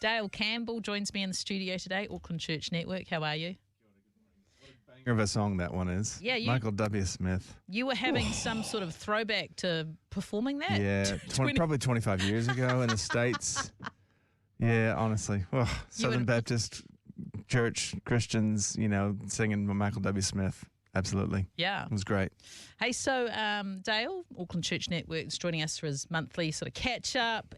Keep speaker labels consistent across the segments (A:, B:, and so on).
A: Dale Campbell joins me in the studio today, Auckland Church Network. How are you?
B: Banger of a song that one is.
A: Yeah,
B: Michael W. Smith.
A: You were having some sort of throwback to performing that?
B: Yeah, probably 25 years ago in the States. Yeah, honestly. Southern Baptist Church, Christians, singing Michael W. Smith. Absolutely.
A: Yeah.
B: It was great.
A: Hey, so Dale, Auckland Church Network, is joining us for his monthly sort of catch-up.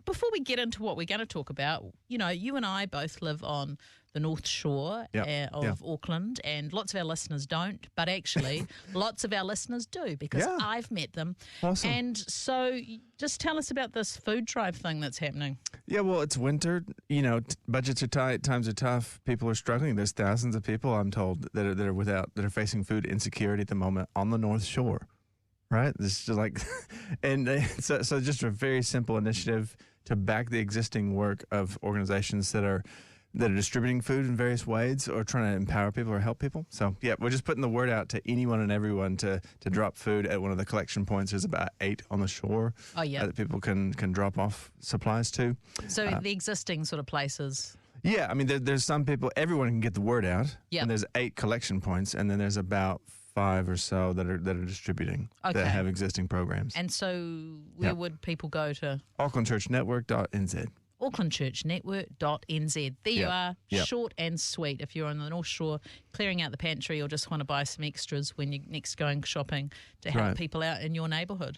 A: Before we get into what we're going to talk about, you and I both live on the North Shore of Auckland, and lots of our listeners don't, but actually lots of our listeners do because I've met them.
B: Awesome.
A: And so just tell us about this food drive thing that's happening.
B: Yeah, well, it's winter. Budgets are tight, times are tough, people are struggling. There's thousands of people, I'm told, that are facing food insecurity at the moment on the North Shore. Right? This is like, and so just a very simple initiative to back the existing work of organizations that are distributing food in various ways or trying to empower people or help people. So yeah, we're just putting the word out to anyone and everyone to drop food at one of the collection points. There's about 8 on the shore that people can drop off supplies to.
A: So the existing sort of places.
B: Yeah, I mean, there's some people, everyone can get the word out.
A: Yep.
B: And there's 8 collection points, and then there's about 5 or so that are distributing that have existing programs.
A: And so where would people go to?
B: AucklandChurchNetwork.nz.
A: AucklandChurchNetwork.nz. There you are, short and sweet. If you're on the North Shore, clearing out the pantry or just want to buy some extras when you're next going shopping to help people out in your neighbourhood.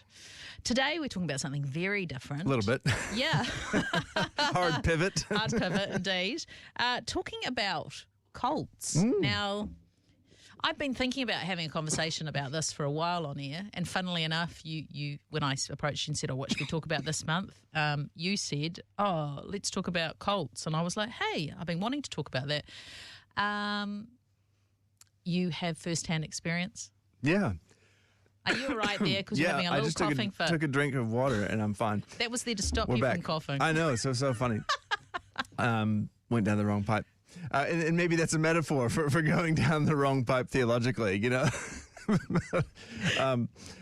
A: Today we're talking about something very different.
B: A little bit.
A: Yeah.
B: Hard pivot.
A: Hard pivot, indeed. Talking about cults. Now, I've been thinking about having a conversation about this for a while on air, and funnily enough, you when I approached you and said, what should we talk about this month? You said, let's talk about cults. And I was like, hey, I've been wanting to talk about that. You have first-hand experience?
B: Yeah.
A: Are you all right there? Because you're having a little coughing fit.
B: I took a drink of water and I'm fine.
A: That was there to stop
B: We're
A: you
B: back.
A: from coughing.
B: I know, so funny. Went down the wrong pipe. And maybe that's a metaphor for going down the wrong pipe theologically,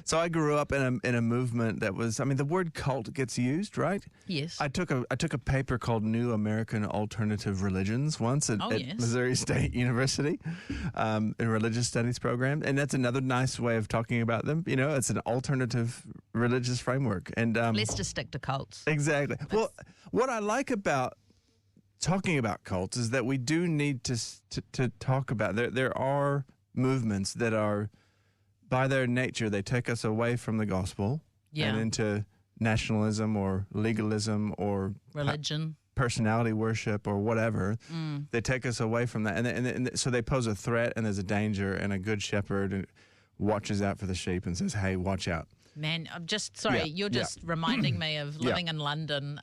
B: So I grew up in a movement that was, the word cult gets used, right?
A: Yes.
B: I took a paper called New American Alternative Religions once at Missouri State University, in a religious studies program. And that's another nice way of talking about them. It's an alternative religious framework. And
A: let's just stick to cults.
B: Exactly. Well, what I like about talking about cults is that we do need to talk about there are movements that are, by their nature, they take us away from the gospel and into nationalism or legalism or
A: religion,
B: personality worship or whatever. They take us away from that, and so they pose a threat, and there's a danger, and a good shepherd watches out for the sheep and says, "Hey, watch out." Man,
A: I'm just sorry. You're just reminding me of living in London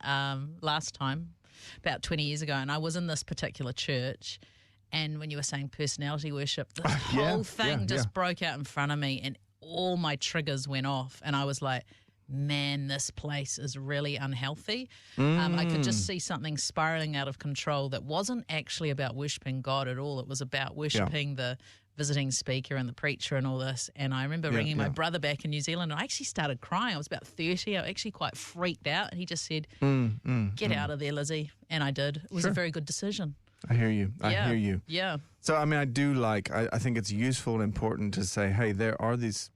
A: last time. About 20 years ago, and I was in this particular church, and when you were saying personality worship, the whole thing just broke out in front of me, and all my triggers went off, and I was like, man, this place is really unhealthy. I could just see something spiraling out of control that wasn't actually about worshipping God at all. It was about worshipping the visiting speaker and the preacher and all this. And I remember ringing my brother back in New Zealand, and I actually started crying. I was about 30. I was actually quite freaked out. And he just said, get out of there, Lizzie. And I did. It was a very good decision.
B: I hear you. I hear you.
A: Yeah.
B: So, I do I think it's useful and important to say, hey, there are these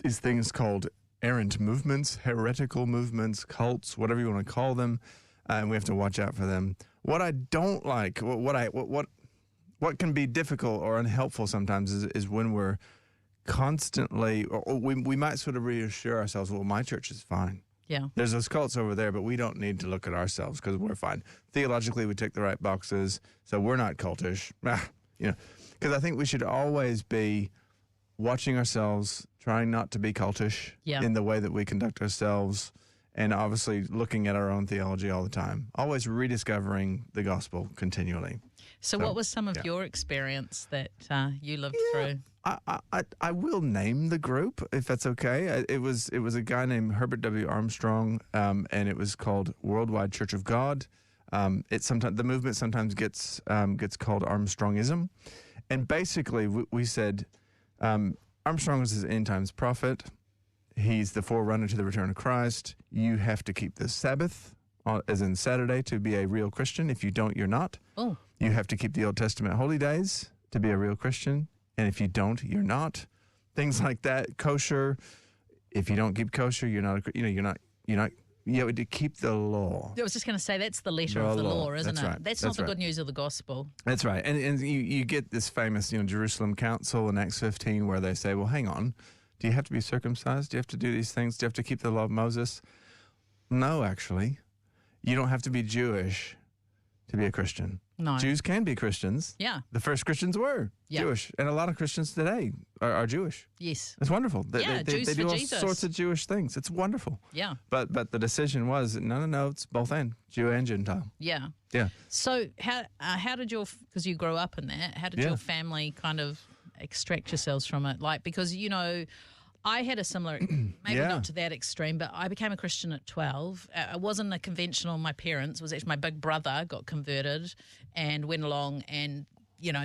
B: things called errant movements, heretical movements, cults, whatever you want to call them. And we have to watch out for them. What I don't like, what can be difficult or unhelpful sometimes is when we're constantly, or we might sort of reassure ourselves, well, my church is fine.
A: Yeah.
B: There's those cults over there, but we don't need to look at ourselves because we're fine. Theologically, we tick the right boxes, so we're not cultish. Because I think we should always be watching ourselves, trying not to be cultish in the way that we conduct ourselves, and obviously looking at our own theology all the time. Always rediscovering the gospel continually.
A: So what was some of your experience that you lived through?
B: I will name the group if that's okay. It was a guy named Herbert W. Armstrong, and it was called Worldwide Church of God. The movement sometimes gets called Armstrongism, and basically we said Armstrong was his end times prophet. He's the forerunner to the return of Christ. You have to keep the Sabbath. as in Saturday, to be a real Christian. If you don't, you're not.
A: Oh.
B: You have to keep the Old Testament holy days to be a real Christian. And if you don't, you're not. Things like that. Kosher. If you don't keep kosher, you're not, you have to keep the law.
A: I was just going to say, that's the letter of the law, isn't
B: That's
A: it?
B: right.
A: That's not the good news of the gospel.
B: That's right. And you get this famous, Jerusalem Council in Acts 15 where they say, well, hang on. Do you have to be circumcised? Do you have to do these things? Do you have to keep the law of Moses? No, actually. You don't have to be Jewish to be a Christian.
A: No.
B: Jews can be Christians.
A: Yeah.
B: The first Christians were Jewish. And a lot of Christians today are Jewish.
A: Yes.
B: It's wonderful. They do all
A: Jesus.
B: sorts of Jewish things. It's wonderful.
A: Yeah.
B: But the decision was, no, it's both and, Jew and Gentile.
A: Yeah.
B: Yeah.
A: So how did because you grew up in that, how did your family kind of extract yourselves from it? Like, because, I had a similar, maybe not to that extreme, but I became a Christian at 12. It wasn't a conventional, my parents, it was actually my big brother got converted and went along and,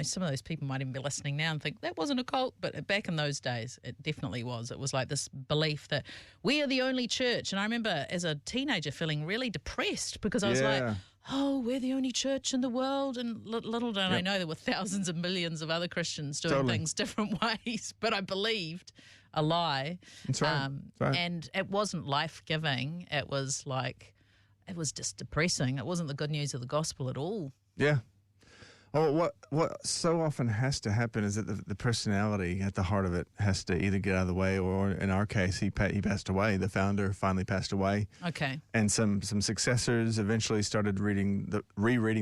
A: some of those people might even be listening now and think that wasn't a cult, but back in those days, it definitely was. It was like this belief that we are the only church. And I remember as a teenager feeling really depressed because I was like, oh, we're the only church in the world. And little did I know there were thousands of millions of other Christians doing things different ways. But I believed a lie.
B: That's right.
A: And it wasn't life-giving. It was just depressing. It wasn't the good news of the gospel at all.
B: Yeah. Well, what so often has to happen is that the personality at the heart of it has to either get out of the way, or in our case, he passed away. The founder finally passed away.
A: Okay.
B: And some successors eventually started rereading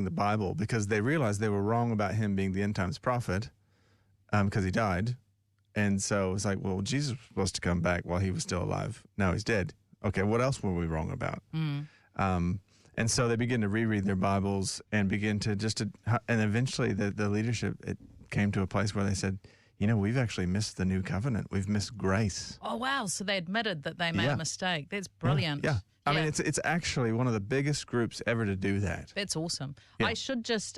B: the Bible because they realized they were wrong about him being the end times prophet because he died. And so it was like, well, Jesus was supposed to come back while he was still alive. Now he's dead. Okay, what else were we wrong about? And so they begin to reread their Bibles and begin to and eventually the leadership, it came to a place where they said, we've actually missed the new covenant. We've missed grace.
A: Oh, wow. So they admitted that they made a mistake. That's brilliant.
B: Yeah. I mean, it's actually one of the biggest groups ever to do that.
A: That's awesome.
B: Yeah.
A: I should just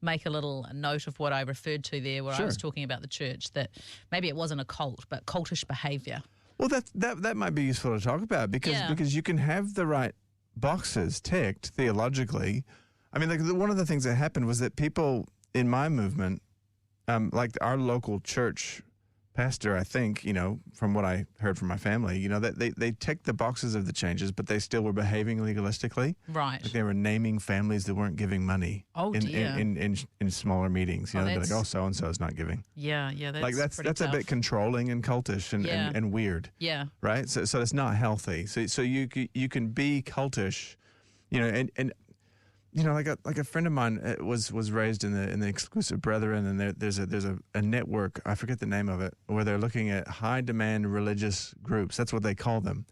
A: make a little note of what I referred to there where I was talking about the church, that maybe it wasn't a cult, but cultish behavior.
B: Well, that might be useful to talk about because you can have the right boxes ticked theologically. I mean, one of the things that happened was that people in my movement, like our local church pastor, I think, from what I heard from my family, that they ticked the boxes of the changes, but they still were behaving legalistically.
A: Right.
B: Like they were naming families that weren't giving money.
A: Oh, dear.
B: In smaller meetings. They'd be like, oh, so-and-so is not giving.
A: Yeah,
B: that's a bit controlling and cultish and weird.
A: Yeah.
B: Right? So it's not healthy. So you can be cultish, and like a friend of mine was raised in the Exclusive Brethren, and there's a network, I forget the name of it, where they're looking at high demand religious groups. That's what they call them.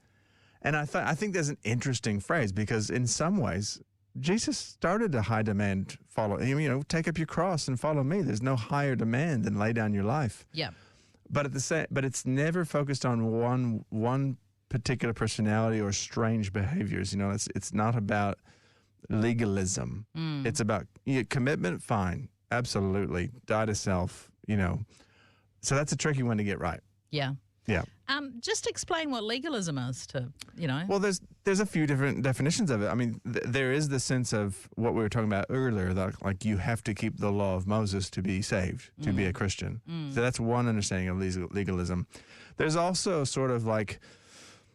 B: And I think that's an interesting phrase because in some ways Jesus started a high demand follow. Take up your cross and follow me. There's no higher demand than lay down your life.
A: Yeah.
B: But it's never focused on one particular personality or strange behaviors. It's not about legalism. It's about commitment. Fine, absolutely, die to self. So that's a tricky one to get right.
A: Yeah.
B: Yeah.
A: Just explain what legalism is
B: Well, there's a few different definitions of it. I mean, there is the sense of what we were talking about earlier, that like you have to keep the law of Moses to be saved, to be a Christian. So that's one understanding of legalism. There's also sort of like,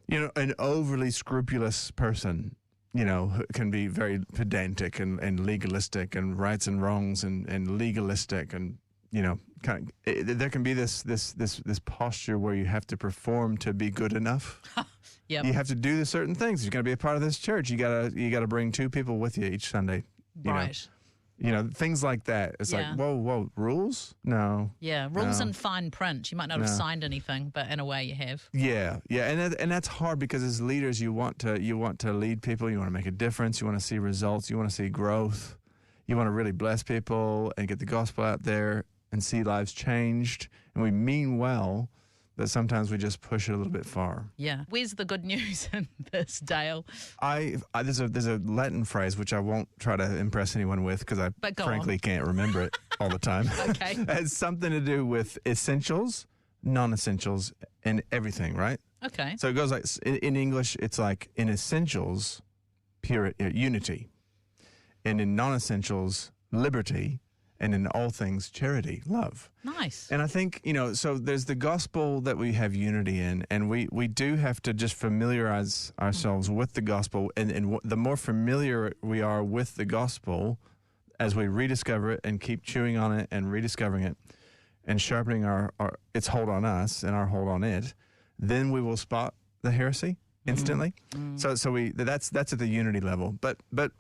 B: an overly scrupulous person, who can be very pedantic and legalistic and rights and wrongs and legalistic and, there can be this posture where you have to perform to be good enough.
A: Yep.
B: You have to do the certain things. You're going to be a part of this church. You gotta bring 2 people with you each Sunday.
A: Right.
B: Things like that. It's like, whoa, rules? No.
A: Yeah, rules in fine print. You might not have signed anything, but in a way you have.
B: Yeah, and that's hard because as leaders, you want to lead people. You want to make a difference. You want to see results. You want to see growth. You want to really bless people and get the gospel out there and see lives changed. And we mean well, but sometimes we just push it a little bit far.
A: Yeah. Where's the good news in this, Dale?
B: There's a Latin phrase which I won't try to impress anyone with because I frankly can't remember it all the time.
A: Okay.
B: It has something to do with essentials, non-essentials, and everything, right?
A: Okay.
B: So it goes like, in English, it's like in essentials, unity, and in non-essentials, liberty, and in all things, charity, love.
A: Nice.
B: And I think, so there's the gospel that we have unity in, and we do have to just familiarize ourselves with the gospel. And the more familiar we are with the gospel, as we rediscover it and keep chewing on it and rediscovering it and sharpening its hold on us and our hold on it, then we will spot the heresy instantly. So that's at the unity level. But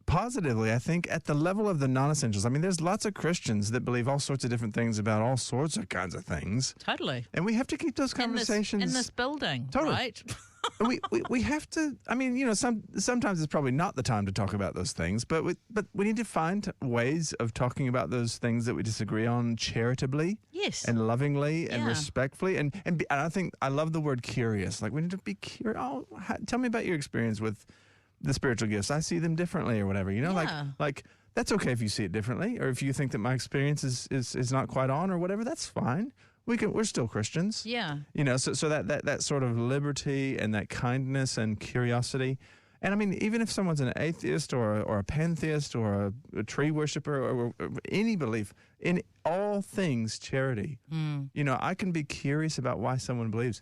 B: positively, I think at the level of the non-essentials, I mean, there's lots of Christians that believe all sorts of different things about all sorts of kinds of things.
A: Totally.
B: And we have to keep those conversations
A: in this building,
B: totally.
A: Right?
B: we have to. I mean, sometimes it's probably not the time to talk about those things, but we need to find ways of talking about those things that we disagree on charitably,
A: yes,
B: and lovingly and respectfully, and I think I love the word curious. Like, we need to be curious. Tell me about your experience with the spiritual gifts. I see them differently, or whatever. Like that's okay if you see it differently, or if you think that my experience is not quite on, or whatever. That's fine. We're still Christians.
A: Yeah.
B: So that sort of liberty and that kindness and curiosity. And I mean, even if someone's an atheist or a pantheist or a tree worshiper or any belief, in all things charity, I can be curious about why someone believes.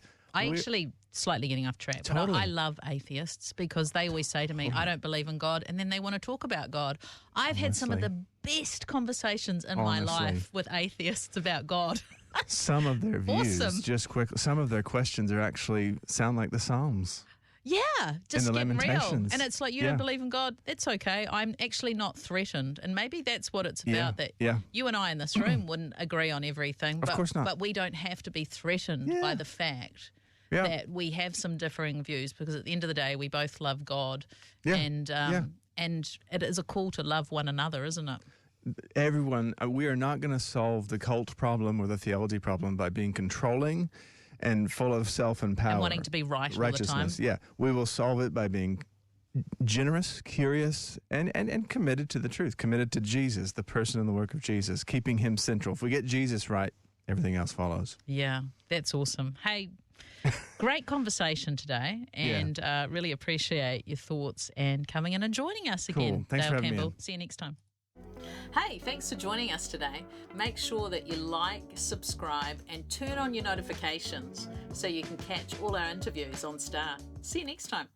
A: Slightly getting off track,
B: totally.
A: but I love atheists because they always say to me, I don't believe in God, and then they want to talk about God. I've had some of the best conversations in my life with atheists about God.
B: Some of their views,
A: awesome.
B: Just quick, some of their questions sound like the Psalms.
A: Yeah, just
B: and the
A: getting real.
B: Lamentations.
A: And it's like, you don't believe in God? That's okay. I'm actually not threatened. And maybe that's what it's about, that you and I in this room wouldn't agree on everything.
B: Of course not.
A: But we don't have to be threatened by the fact that we have some differing views, because at the end of the day, we both love God. Yeah. And it is a call to love one another, isn't it?
B: Everyone, we are not going to solve the cult problem or the theology problem by being controlling and full of self and power.
A: And wanting to be right all the time.
B: Yeah. We will solve it by being generous, curious, and committed to the truth, committed to Jesus, the person and the work of Jesus, keeping him central. If we get Jesus right, everything else follows.
A: Yeah, that's awesome. Hey, great conversation today, and really appreciate your thoughts and coming in and joining us again.
B: Cool. Thanks
A: Dale
B: for having
A: Campbell.
B: me in.
A: See you next time. Hey, thanks for joining us today. Make sure that you like, subscribe, and turn on your notifications so you can catch all our interviews on Star. See you next time.